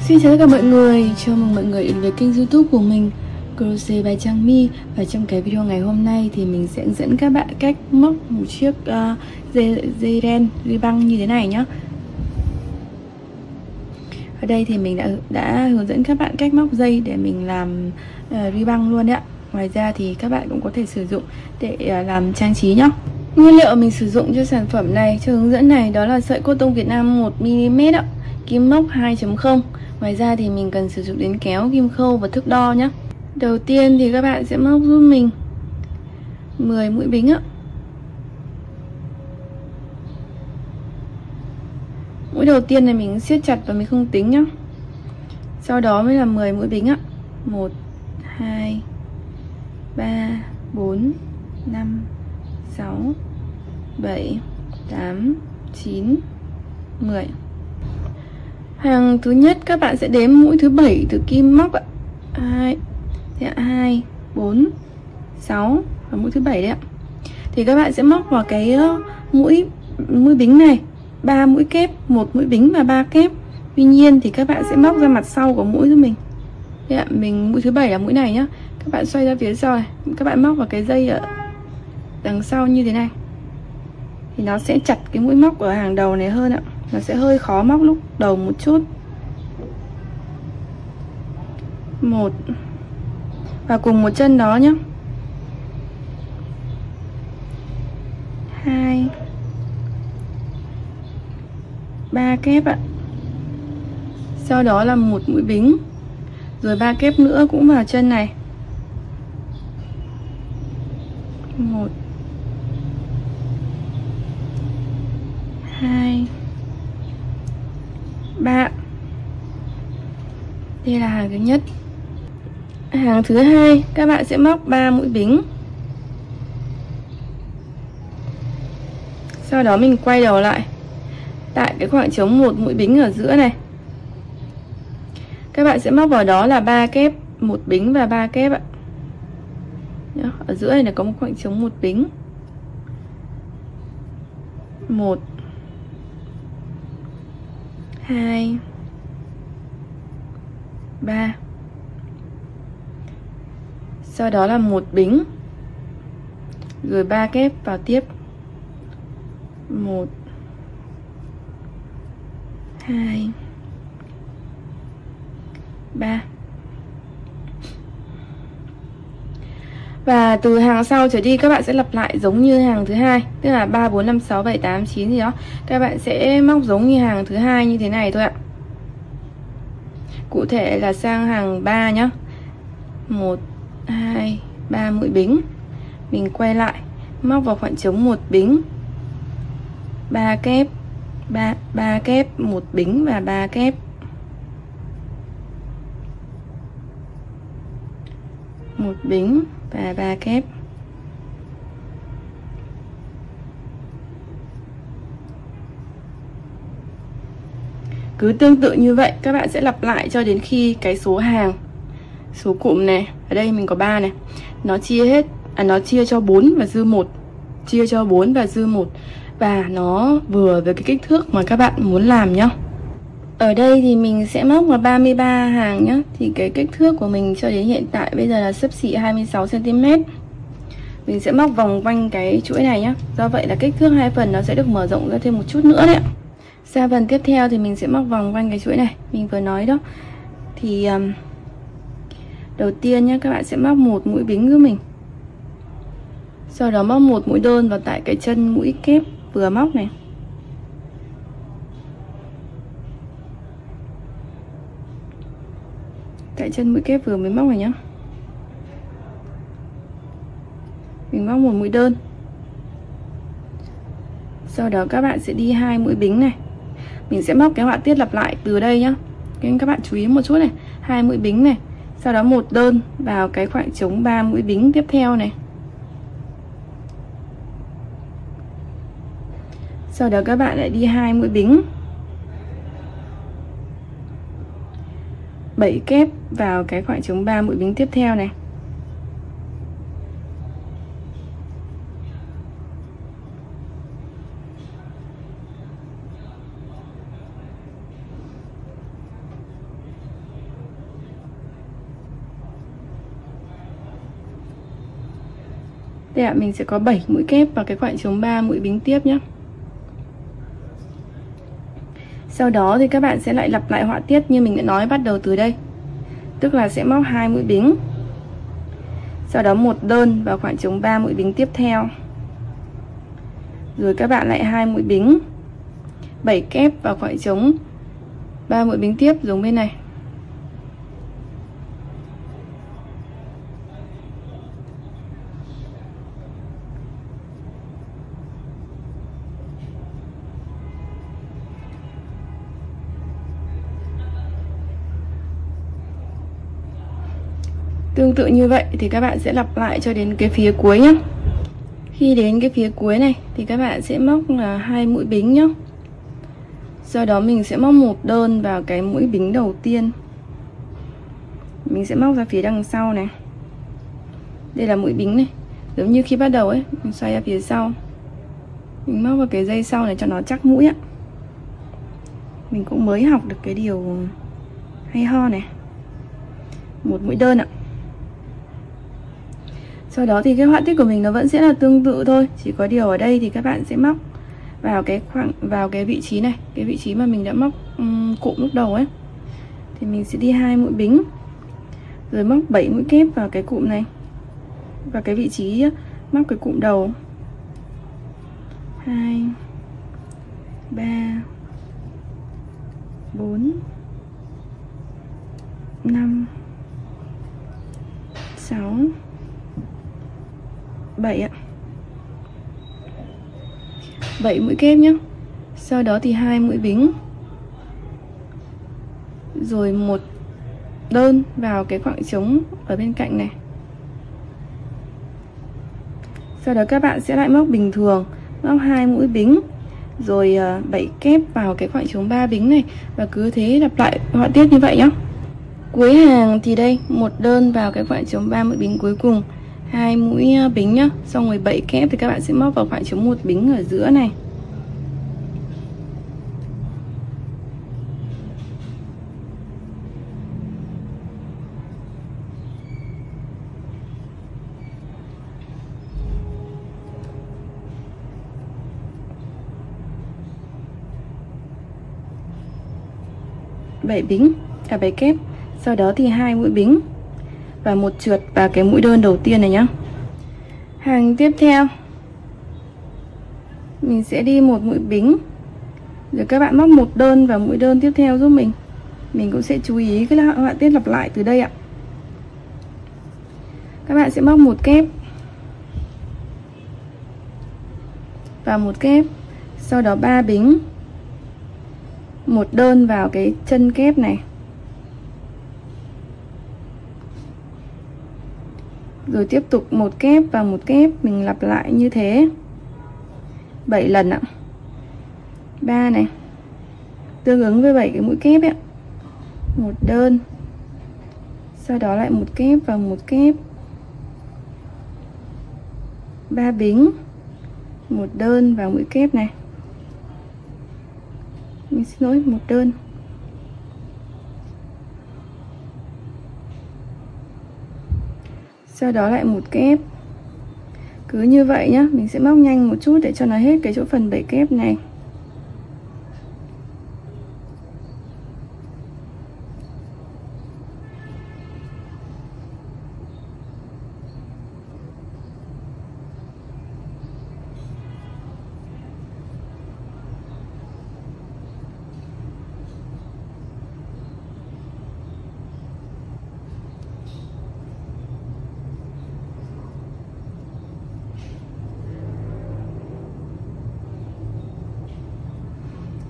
Xin chào tất cả mọi người, chào mừng mọi người đến với kênh YouTube của mình Crochet by Trang My. Và trong cái video ngày hôm nay thì mình sẽ hướng dẫn các bạn cách móc một chiếc dây ren ri băng như thế này nhé. Ở đây thì mình đã hướng dẫn các bạn cách móc dây để mình làm ri băng luôn đấy ạ. Ngoài ra thì các bạn cũng có thể sử dụng để làm trang trí nhé. Nguyên liệu mình sử dụng cho sản phẩm này, cho hướng dẫn này, đó là sợi cotton Việt Nam 1mm ạ, kim móc 2.0. Ngoài ra thì mình cần sử dụng đến kéo, kim khâu và thước đo nhé. Đầu tiên thì các bạn sẽ móc giúp mình 10 mũi bính ạ. Mũi đầu tiên này mình siết chặt và mình không tính nhá. Sau đó mới là 10 mũi bính ạ. 1 2 3 4 5 6 7 8 9 10. Hàng thứ nhất các bạn sẽ đếm mũi thứ 7 từ kim móc ạ. 2 4 6 và mũi thứ 7 đấy ạ. Thì các bạn sẽ móc vào cái mũi bính này 3 mũi kép, 1 mũi bính và 3 kép. Tuy nhiên thì các bạn sẽ móc ra mặt sau của mũi cho mình. Đấy ạ, mũi thứ 7 là mũi này nhá. Các bạn xoay ra phía sau này, các bạn móc vào cái dây ở đằng sau như thế này. Thì nó sẽ chặt cái mũi móc ở hàng đầu này hơn ạ. Nó sẽ hơi khó móc lúc đầu một chút. 1 và cùng một chân đó nhé. 2 3 kép ạ. Sau đó là 1 mũi bính, rồi 3 kép nữa cũng vào chân này. 1 2 3. Đây là hàng thứ nhất. Hàng thứ hai các bạn sẽ móc 3 mũi bính. Sau đó mình quay đầu lại tại cái khoảng trống 1 mũi bính ở giữa này. Các bạn sẽ móc vào đó là 3 kép, 1 bính và 3 kép ạ. Ở giữa này là có một khoảng trống 1 bính. 1 2 3. Sau đó là 1 bính, rồi 3 kép vào tiếp. 1 2 3. Và từ hàng sau trở đi các bạn sẽ lặp lại giống như hàng thứ hai, tức là 3 4 5 6 7 8 9 gì đó. Các bạn sẽ móc giống như hàng thứ hai như thế này thôi ạ. Cụ thể là sang hàng 3 nhá. 1 2 3 mũi bính. Mình quay lại, móc vào khoảng trống 1 bính, 3 kép, 3 kép, 1 bính và 3 kép. 1 bính và 3 kép. Cứ tương tự như vậy các bạn sẽ lặp lại cho đến khi cái số hàng, số cụm này, ở đây mình có 3 này, nó chia cho 4 và dư 1, chia cho 4 và dư 1, và nó vừa với cái kích thước mà các bạn muốn làm nhá. Ở đây thì mình sẽ móc vào 33 hàng nhá. Thì cái kích thước của mình cho đến hiện tại bây giờ là xấp xỉ 26 cm. Mình sẽ móc vòng quanh cái chuỗi này nhá. Do vậy là kích thước hai phần nó sẽ được mở rộng ra thêm một chút nữa đấy. Sang phần tiếp theo thì mình sẽ móc vòng quanh cái chuỗi này mình vừa nói đó. Thì đầu tiên nhá, các bạn sẽ móc 1 mũi bính giúp mình. Sau đó móc 1 mũi đơn vào tại cái chân mũi kép vừa móc này. Tại chân mũi kép vừa mới móc này nhá. Mình móc 1 mũi đơn. Sau đó các bạn sẽ đi 2 mũi bính này. Mình sẽ móc cái họa tiết lặp lại từ đây nhá. Nên các bạn chú ý một chút này, 2 mũi bính này. Sau đó 1 đơn vào cái khoảng trống 3 mũi bính tiếp theo này. Sau đó các bạn lại đi 2 mũi bính, 7 kép vào cái khoảng trống 3 mũi bính tiếp theo này. Đây ạ, mình sẽ có 7 mũi kép vào cái khoảng trống 3 mũi bính tiếp nhé. Sau đó thì các bạn sẽ lại lặp lại họa tiết như mình đã nói bắt đầu từ đây. Tức là sẽ móc 2 mũi bính. Sau đó một đơn vào khoảng trống 3 mũi bính tiếp theo. Rồi các bạn lại 2 mũi bính, 7 kép vào khoảng trống 3 mũi bính tiếp giống bên này. Tương tự như vậy thì các bạn sẽ lặp lại cho đến cái phía cuối nhé. Khi đến cái phía cuối này thì các bạn sẽ móc là 2 mũi bính nhé. Sau đó mình sẽ móc một đơn vào cái mũi bính đầu tiên. Mình sẽ móc ra phía đằng sau này. Đây là mũi bính này. Giống như khi bắt đầu ấy, mình xoay ra phía sau. Mình móc vào cái dây sau này cho nó chắc mũi ạ. Mình cũng mới học được cái điều hay ho này. Một mũi đơn ạ. Sau đó thì cái họa tiết của mình nó vẫn sẽ là tương tự thôi, chỉ có điều ở đây thì các bạn sẽ móc vào cái vị trí này, cái vị trí mà mình đã móc cụm lúc đầu ấy. Thì mình sẽ đi 2 mũi bính, rồi móc 7 mũi kép vào cái cụm này, vào cái vị trí móc cái cụm đầu. 2 3 4 5 6 7 ạ. 7 mũi kép nhé. Sau đó thì 2 mũi bính, rồi một đơn vào cái khoảng trống ở bên cạnh này. Sau đó các bạn sẽ lại móc bình thường, móc 2 mũi bính, rồi 7 kép vào cái khoảng trống 3 bính này, và cứ thế lặp lại họa tiết như vậy nhé. Cuối hàng thì đây, một đơn vào cái khoảng trống 3 mũi bính cuối cùng, 2 mũi bính nhá, xong rồi 7 kép thì các bạn sẽ móc vào khoảng trống 1 bính ở giữa này. Bảy kép. Sau đó thì 2 mũi bính và một trượt vào cái mũi đơn đầu tiên này nhá. Hàng tiếp theo mình sẽ đi một mũi bính, rồi các bạn móc một đơn vào mũi đơn tiếp theo giúp mình. Mình cũng sẽ chú ý cái họa tiết lặp lại từ đây ạ. Các bạn sẽ móc một kép và một kép, sau đó 3 bính, một đơn vào cái chân kép này, rồi tiếp tục một kép và một kép, mình lặp lại như thế 7 lần ạ. 3 này tương ứng với 7 cái mũi kép ấy. Một đơn, sau đó lại một kép và một kép, 3 bính, một đơn vào mũi kép này. Mình xin lỗi, một đơn, sau đó lại một kép. Cứ như vậy nhá, mình sẽ móc nhanh một chút để cho nó hết cái chỗ phần 7 kép này.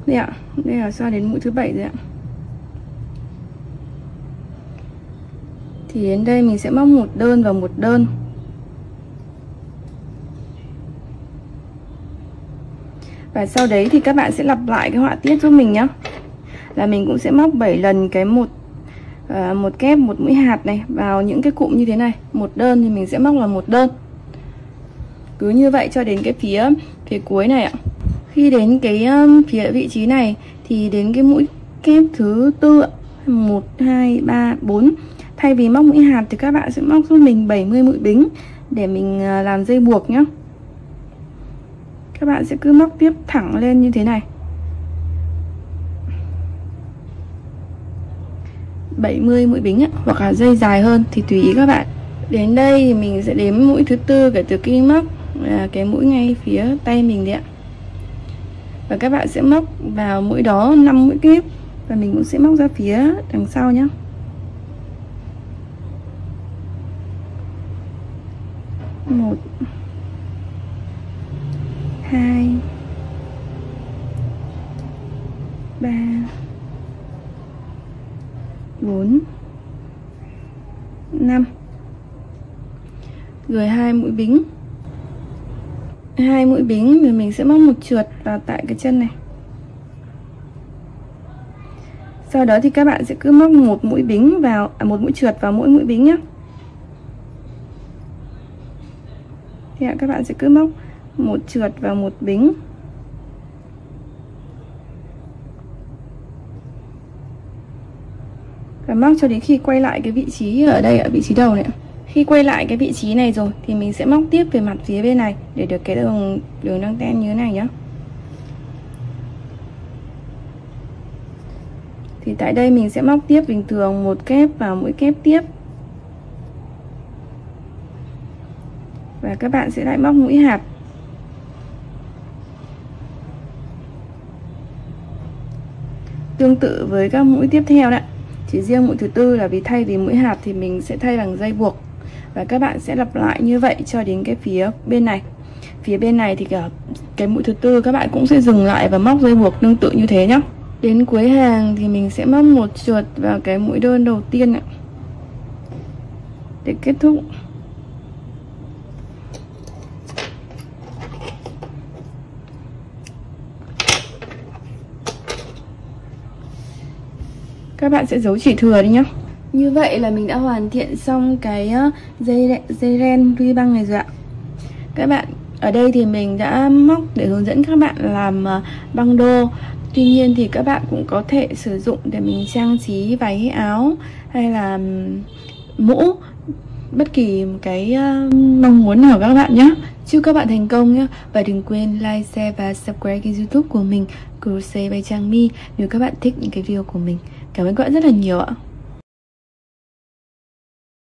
Đây ạ, đây là so đến mũi thứ 7 rồi ạ. Thì đến đây mình sẽ móc một đơn vào một đơn. Và sau đấy thì các bạn sẽ lặp lại cái họa tiết giúp mình nhé. Là mình cũng sẽ móc 7 lần cái một kép, một mũi hạt này vào những cái cụm như thế này. Một đơn thì mình sẽ móc là một đơn. Cứ như vậy cho đến cái phía cuối này ạ. Khi đến cái phía vị trí này thì đến cái mũi kép thứ 4, 1, 2, 3, 4. Thay vì móc mũi hạt thì các bạn sẽ móc giúp mình 70 mũi bính để mình làm dây buộc nhá. Các bạn sẽ cứ móc tiếp thẳng lên như thế này. 70 mũi bính hoặc là dây dài hơn thì tùy ý các bạn. Đến đây thì mình sẽ đếm mũi thứ tư kể từ khi móc là cái mũi ngay phía tay mình đấy ạ. Và các bạn sẽ móc vào mũi đó 5 mũi kép và mình cũng sẽ móc ra phía đằng sau nhé. 1 2 3 4 5. Rồi 2 mũi bính. 2 mũi bính thì mình sẽ móc một trượt vào tại cái chân này. Sau đó thì các bạn sẽ cứ móc một mũi bính vào một mũi trượt vào mỗi mũi bính nhé. Thì các bạn sẽ cứ móc một trượt vào một bính. Và móc cho đến khi quay lại cái vị trí ở đây, ở vị trí đầu này. Khi quay lại cái vị trí này rồi thì mình sẽ móc tiếp về mặt phía bên này để được cái đường đăng ten như thế này nhá. Thì tại đây mình sẽ móc tiếp bình thường một kép vào mũi kép tiếp. Và các bạn sẽ lại móc mũi hạp. Tương tự với các mũi tiếp theo đấy. Chỉ riêng mũi thứ tư là vì thay vì mũi hạp thì mình sẽ thay bằng dây buộc. Và các bạn sẽ lặp lại như vậy cho đến cái phía bên này. Phía bên này thì cả cái mũi thứ tư các bạn cũng sẽ dừng lại và móc dây buộc tương tự như thế nhé. Đến cuối hàng thì mình sẽ móc một trượt vào cái mũi đơn đầu tiên ạ, để kết thúc. Các bạn sẽ giấu chỉ thừa đi nhá. Như vậy là mình đã hoàn thiện xong cái dây ren ruy băng này rồi ạ. Các bạn, ở đây thì mình đã móc để hướng dẫn các bạn làm băng đô. Tuy nhiên thì các bạn cũng có thể sử dụng để mình trang trí váy áo hay là mũ, bất kỳ một cái mong muốn nào các bạn nhé. Chúc các bạn thành công nhé. Và đừng quên like, share và subscribe kênh YouTube của mình Crochet by Trang My nếu các bạn thích những cái video của mình. Cảm ơn các bạn rất là nhiều ạ.